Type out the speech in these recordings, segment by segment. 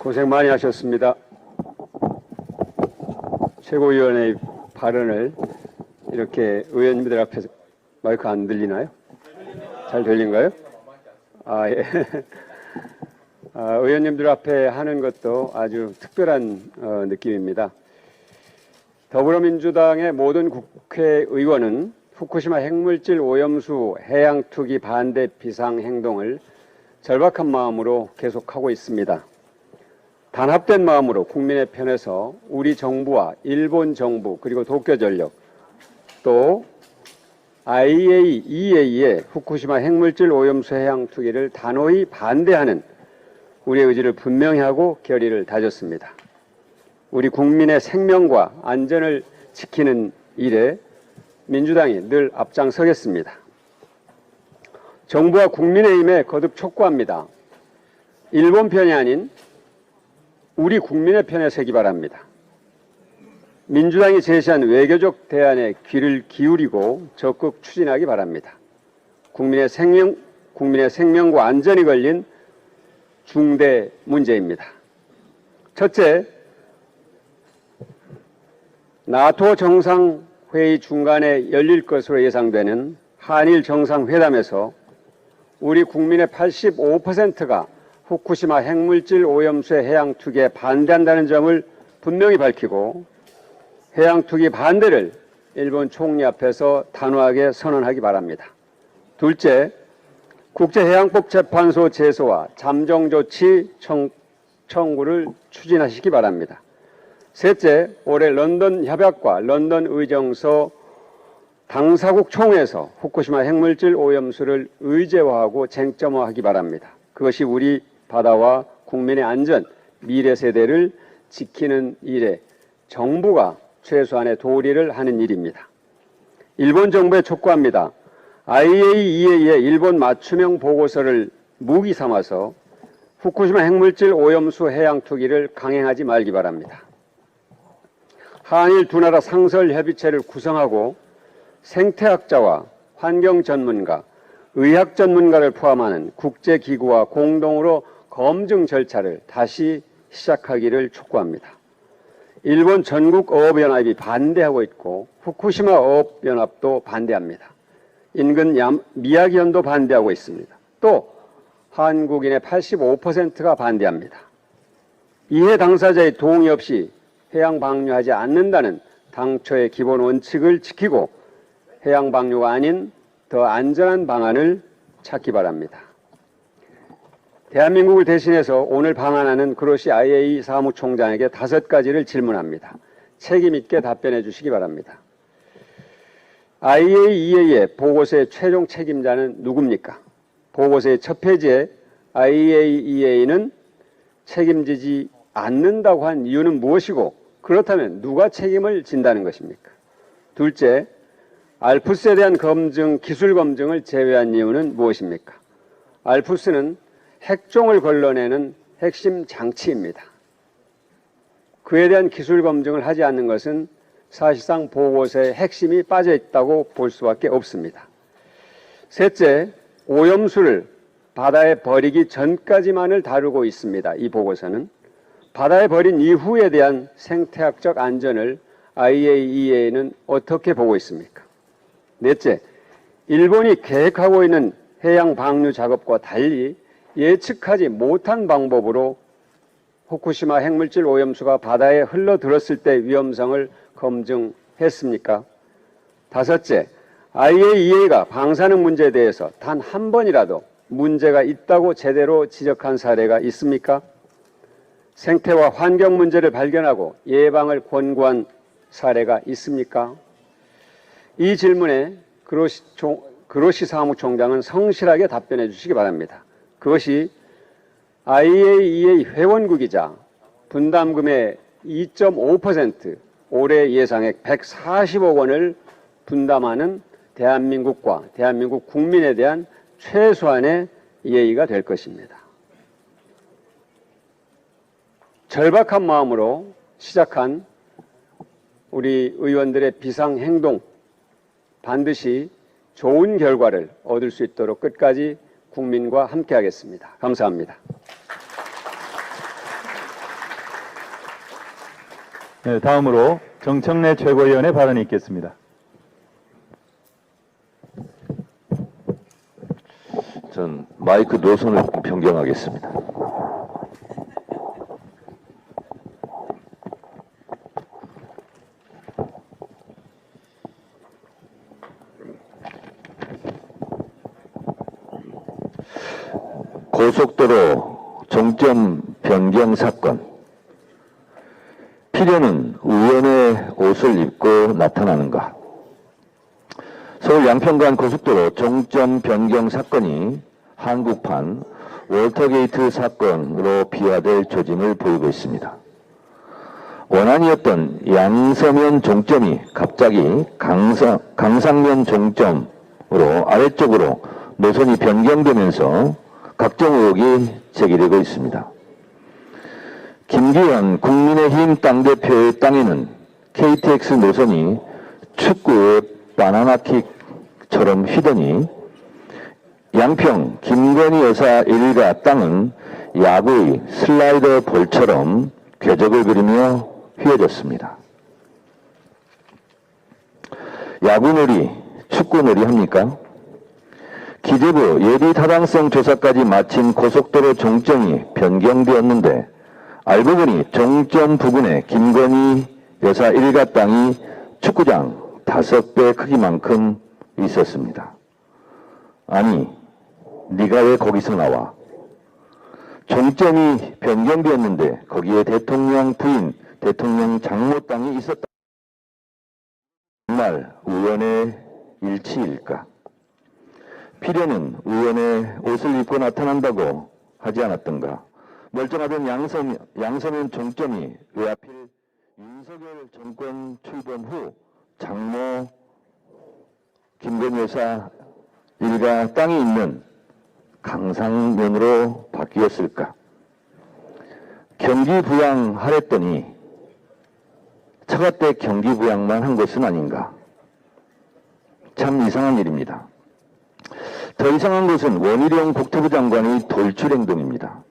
고생 많이 하셨습니다. 최고위원의 발언을 이렇게 의원님들 앞에서 마이크 안 들리나요? 잘 들린가요? 예. 의원님들 앞에 하는 것도 아주 특별한 느낌입니다. 더불어민주당의 모든 국회의원은 후쿠시마 핵물질 오염수 해양 투기 반대 비상행동을 절박한 마음으로 계속하고 있습니다. 단합된 마음으로 국민의 편에서 우리 정부와 일본 정부 그리고 도쿄전력 또 IAEA의 후쿠시마 핵물질 오염수 해양 투기를 단호히 반대하는 우리의 의지를 분명히 하고 결의를 다졌습니다. 우리 국민의 생명과 안전을 지키는 일에 민주당이 늘 앞장서겠습니다. 정부와 국민의힘에 거듭 촉구합니다. 일본 편이 아닌 우리 국민의 편에 서기 바랍니다. 민주당이 제시한 외교적 대안에 귀를 기울이고 적극 추진하기 바랍니다. 국민의 생명과 안전이 걸린 중대 문제입니다. 첫째, 나토 정상회의 중간에 열릴 것으로 예상되는 한일 정상회담에서 우리 국민의 85%가 후쿠시마 핵물질 오염수의 해양 투기에 반대한다는 점을 분명히 밝히고 해양 투기 반대를 일본 총리 앞에서 단호하게 선언하기 바랍니다. 둘째, 국제해양법재판소 제소와 잠정조치 청구를 추진하시기 바랍니다. 셋째, 올해 런던 협약과 런던 의정서 당사국 총회에서 후쿠시마 핵물질 오염수를 의제화하고 쟁점화하기 바랍니다. 그것이 우리 바다와 국민의 안전, 미래 세대를 지키는 일에 정부가 최소한의 도리를 하는 일입니다. 일본 정부에 촉구합니다. IAEA의 일본 맞춤형 보고서를 무기 삼아서 후쿠시마 핵물질 오염수 해양 투기를 강행하지 말기 바랍니다. 한일 두 나라 상설협의체를 구성하고 생태학자와 환경 전문가, 의학 전문가를 포함하는 국제기구와 공동으로 검증 절차를 다시 시작하기를 촉구합니다. 일본 전국어업연합이 반대하고 있고 후쿠시마 어업연합도 반대합니다. 인근 미야기현도 반대하고 있습니다. 또 한국인의 85%가 반대합니다. 이해 당사자의 동의 없이 해양 방류하지 않는다는 당초의 기본 원칙을 지키고 해양 방류가 아닌 더 안전한 방안을 찾기 바랍니다. 대한민국을 대신해서 오늘 방한하는 그로시 IAEA 사무총장에게 5가지를 질문합니다. 책임 있게 답변해 주시기 바랍니다. IAEA의 보고서의 최종 책임자는 누굽니까? 보고서의 첫 페이지에 IAEA는 책임지지 않는다고 한 이유는 무엇이고 그렇다면 누가 책임을 진다는 것입니까? 둘째, 알프스에 대한 검증, 기술 검증을 제외한 이유는 무엇입니까? 알프스는 핵종을 걸러내는 핵심 장치입니다. 그에 대한 기술 검증을 하지 않는 것은 사실상 보고서의 핵심이 빠져 있다고 볼 수밖에 없습니다. 셋째, 오염수를 바다에 버리기 전까지만을 다루고 있습니다. 이 보고서는 바다에 버린 이후에 대한 생태학적 안전을 IAEA는 어떻게 보고 있습니까? 넷째, 일본이 계획하고 있는 해양 방류 작업과 달리 예측하지 못한 방법으로 후쿠시마 핵물질 오염수가 바다에 흘러들었을 때 위험성을 검증했습니까? 다섯째, IAEA가 방사능 문제에 대해서 단 한 번이라도 문제가 있다고 제대로 지적한 사례가 있습니까? 생태와 환경 문제를 발견하고 예방을 권고한 사례가 있습니까? 이 질문에 그로시 사무총장은 성실하게 답변해 주시기 바랍니다. 그것이 IAEA 회원국이자 분담금의 2.5% 올해 예상액 140억 원을 분담하는 대한민국과 대한민국 국민에 대한 최소한의 예의가 될 것입니다. 절박한 마음으로 시작한 우리 의원들의 비상행동 반드시 좋은 결과를 얻을 수 있도록 끝까지 국민과 함께하겠습니다. 감사합니다. 네, 다음으로 정청래 최고위원의 발언이 있겠습니다. 전 마이크 노선을 변경하겠습니다. 고속도로 종점 변경 사건. 필요는 의원의 옷을 입고 나타나는가? 서울 양평간 고속도로 종점 변경 사건이 한국판 월터게이트 사건으로 비화될 조짐을 보이고 있습니다. 원안이었던 양서면 종점이 갑자기 강상면 종점으로 아래쪽으로 노선이 변경되면서 각종 의혹이 제기되고 있습니다. 김기현 국민의힘 당대표의 땅에는 KTX 노선이 축구의 바나나킥처럼 휘더니 양평 김건희 여사 일가 땅은 야구의 슬라이더 볼처럼 궤적을 그리며 휘어졌습니다. 야구놀이, 축구놀이 합니까? 기재부 예비 타당성 조사까지 마친 고속도로 종점이 변경되었는데 알고 보니 종점 부근에 김건희 여사 일가 땅이 축구장 5배 크기만큼 있었습니다. 아니, 네가 왜 거기서 나와? 종점이 변경되었는데 거기에 대통령 부인, 대통령 장모 땅이 있었다. 정말 의원의 일치일까? 필요는 의원의 옷을 입고 나타난다고 하지 않았던가? 멀쩡하던 양서면 종점이 왜 하필 윤석열 정권 출범 후 장모 김건희 여사 일가 땅이 있는 강상면으로 바뀌었을까? 경기 부양하랬더니 처갓댁 경기 부양만 한 것은 아닌가? 참 이상한 일입니다. 더 이상한 것은 원희룡 국토부 장관의 돌출 행동입니다.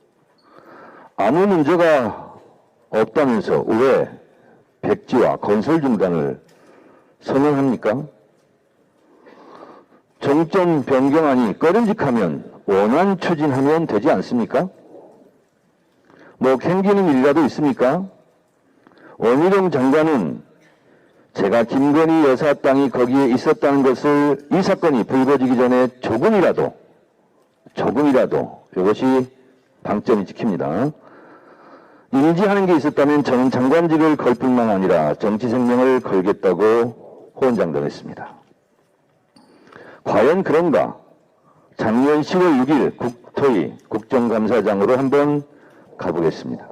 아무 문제가 없다면서 왜 백지화 건설 중단을 선언합니까? 종점 변경안이 꺼림직하면 원안 추진하면 되지 않습니까? 뭐 캥기는 일이라도 있습니까? 원희룡 장관은 제가 김건희 여사 땅이 거기에 있었다는 것을 이 사건이 불거지기 전에 조금이라도 이것이 방점이 찍힙니다. 인지하는 게 있었다면 전 장관직을 걸 뿐만 아니라 정치 생명을 걸겠다고 호언장담했습니다. 과연 그런가? 작년 10월 6일 국토위 국정감사장으로 한번 가보겠습니다.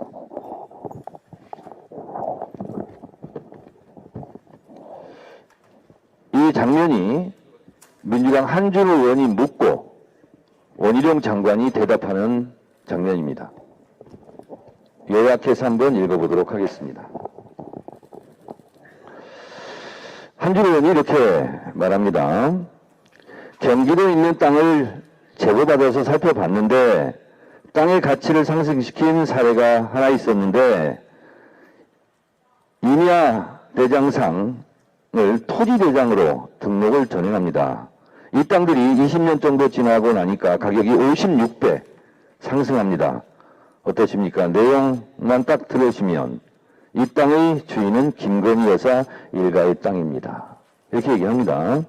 이 장면이 민주당 한준호 의원이 묻고 원희룡 장관이 대답하는 장면입니다. 요약해서 한번 읽어보도록 하겠습니다. 한준호 의원이 이렇게 말합니다. 경기도에 있는 땅을 제보받아서 살펴봤는데 땅의 가치를 상승시킨 사례가 하나 있었는데 임야 대장상을 토지대장으로 등록을 전행합니다. 이 땅들이 20년 정도 지나고 나니까 가격이 56배 상승합니다. 어떠십니까? 내용만 딱 들으시면 이 땅의 주인은 김건희 여사 일가의 땅입니다. 이렇게 얘기합니다.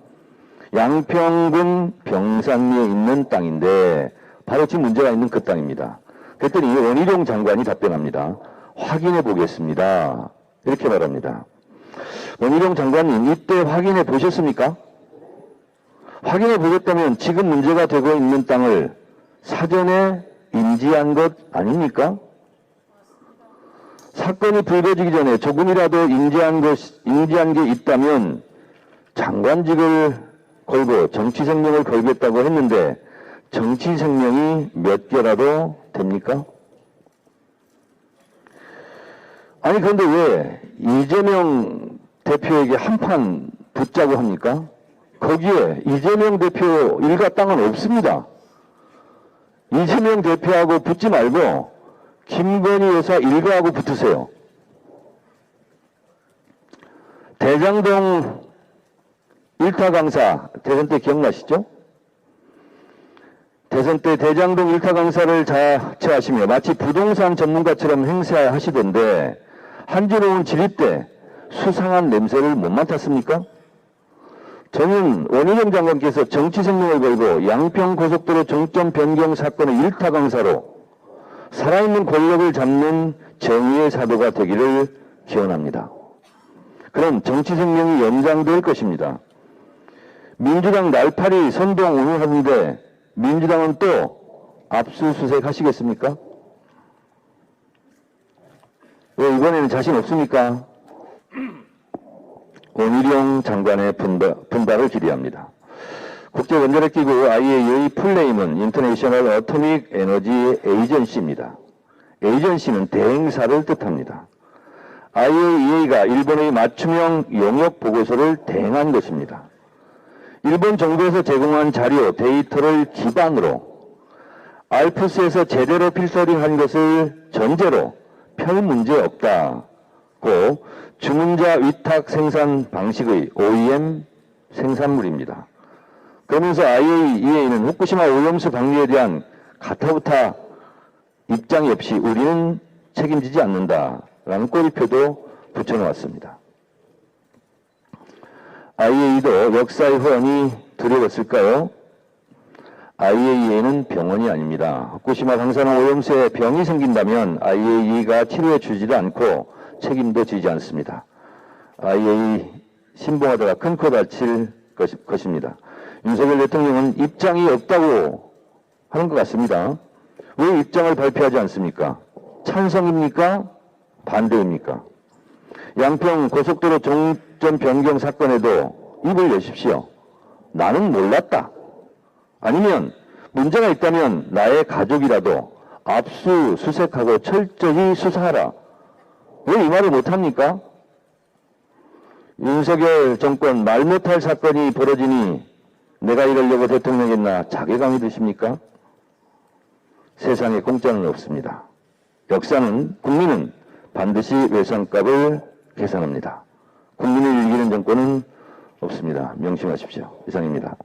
양평군 병산리에 있는 땅인데 바로 지금 문제가 있는 그 땅입니다. 그랬더니 원희룡 장관이 답변합니다. 확인해 보겠습니다. 이렇게 말합니다. 원희룡 장관님 이때 확인해 보셨습니까? 확인해 보겠다면 지금 문제가 되고 있는 땅을 사전에 인지한 것 아닙니까? 사건이 불거지기 전에 조금이라도 인지한 게 있다면 장관직을 걸고 정치 생명을 걸겠다고 했는데 정치 생명이 몇 개라도 됩니까? 아니 그런데 왜 이재명 대표에게 한판 붙자고 합니까? 거기에 이재명 대표 일가 땅은 없습니다. 이재명 대표하고 붙지 말고 김건희 여사 일가하고 붙으세요. 대장동 일타 강사 대선 때 기억나시죠? 대선 때 대장동 일타 강사를 자처하시며 마치 부동산 전문가처럼 행세하시던데 한지로운 질의 때 수상한 냄새를 못 맡았습니까? 저는 원희룡 장관께서 정치 생명을 걸고 양평 고속도로 정점 변경 사건의 일타 강사로 살아있는 권력을 잡는 정의의 사도가 되기를 기원합니다. 그럼 정치 생명이 연장될 것입니다. 민주당 날파리 선동 운운하는데 민주당은 또 압수수색 하시겠습니까? 왜 이번에는 자신 없습니까? 원희룡 장관의 분발을 기대합니다. 국제원자력기구 IAEA 풀네임은 인터내셔널 어토믹 에너지 에이전시입니다. 에이전시는 대행사를 뜻합니다. IAEA가 일본의 맞춤형 용역 보고서를 대행한 것입니다. 일본 정부에서 제공한 자료, 데이터를 기반으로 알프스에서 제대로 필터링한 것을 전제로 별 문제 없다고 주문자 위탁 생산 방식의 OEM 생산물입니다. 그러면서 IAEA는 후쿠시마 오염수 방류에 대한 가타부타 입장이 없이 우리는 책임지지 않는다라는 꼬리표도 붙여놓았습니다. IAEA도 역사의 후원이 두려웠을까요? IAEA는 병원이 아닙니다. 후쿠시마 방사능 오염수에 병이 생긴다면 IAEA가 치료해 주지도 않고 책임도 지지 않습니다. IAEA 신봉하다가 큰 코 다칠 것입니다. 윤석열 대통령은 입장이 없다고 하는 것 같습니다. 왜 입장을 발표하지 않습니까? 찬성입니까? 반대입니까? 양평 고속도로 종점 변경 사건에도 입을 여십시오. 나는 몰랐다. 아니면 문제가 있다면 나의 가족이라도 압수수색하고 철저히 수사하라. 왜 이 말을 못합니까? 윤석열 정권 말 못할 사건이 벌어지니 내가 이러려고 대통령했나 자괴감이 드십니까? 세상에 공짜는 없습니다. 역사는 국민은 반드시 외상값을 계산합니다. 국민을 이기는 정권은 없습니다. 명심하십시오. 이상입니다.